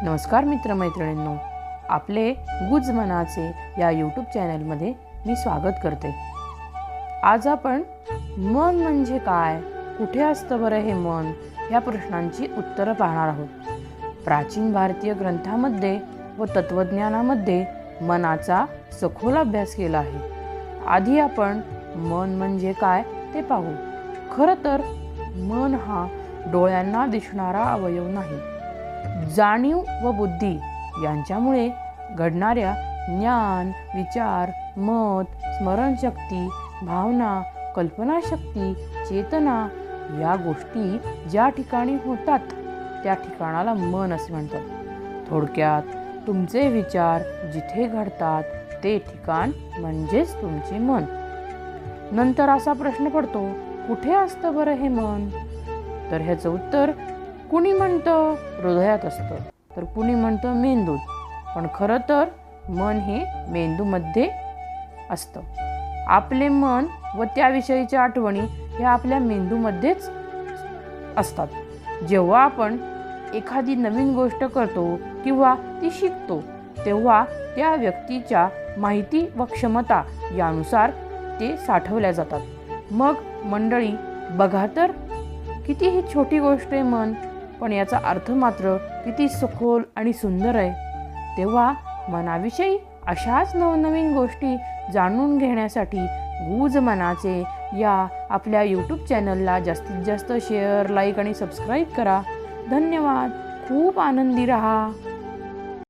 नमस्कार मित्रमैत्रिणींनो, आपले गुज मनाचे या यूट्यूब चॅनलमध्ये मी स्वागत करते। आज आपण मन म्हणजे काय, कुठे असतं बरं हे मन, या प्रश्नांची उत्तरं पाहणार आहोत। प्राचीन भारतीय ग्रंथांमध्ये व तत्वज्ञानामध्ये मनाचा सखोल अभ्यास केला आहे। आधी आपण मन म्हणजे काय ते पाहू। खरं तर मन हा डोळ्यांना दिसणारा अवयव नाही, जाणीव व बुद्धी यांच्यामुळे घडणाऱ्या ज्ञान, विचार, मत, स्मरणशक्ती, भावना, कल्पनाशक्ती, चेतना या गोष्टी ज्या ठिकाणी होतात त्या ठिकाणाला मन असे म्हणतात। थोडक्यात तुमचे विचार जिथे घडतात ते ठिकाण म्हणजेच तुमचे मन। नंतर असा प्रश्न पडतो, कुठे असतं बरं हे मन? तर ह्याचं उत्तर कुणी म्हणतं हृदयात असतं, तर कुणी म्हणतं मेंदूत। पण खरं तर मन हे मेंदूमध्ये असतं। आपले मन व त्याविषयीच्या आठवणी ह्या आपल्या मेंदूमध्येच असतात। जेव्हा आपण एखादी नवीन गोष्ट करतो किंवा ती शिकतो तेव्हा त्या व्यक्तीच्या माहिती व क्षमता यानुसार ते साठवल्या जातात। मग मंडळी बघा तर, कितीही छोटी गोष्ट आहे मन, पण याचा अर्थ मात्र किती सखोल आणि सुंदर आहे। तेव्हा मनाविषयी अशाच नवनवीन गोष्टी जाणून घेण्यासाठी गुज मनाचे या आपल्या यूट्यूब चॅनलला जास्तीत जास्त शेअर, लाईक आणि सबस्क्राईब करा। धन्यवाद। खूप आनंदी रहा।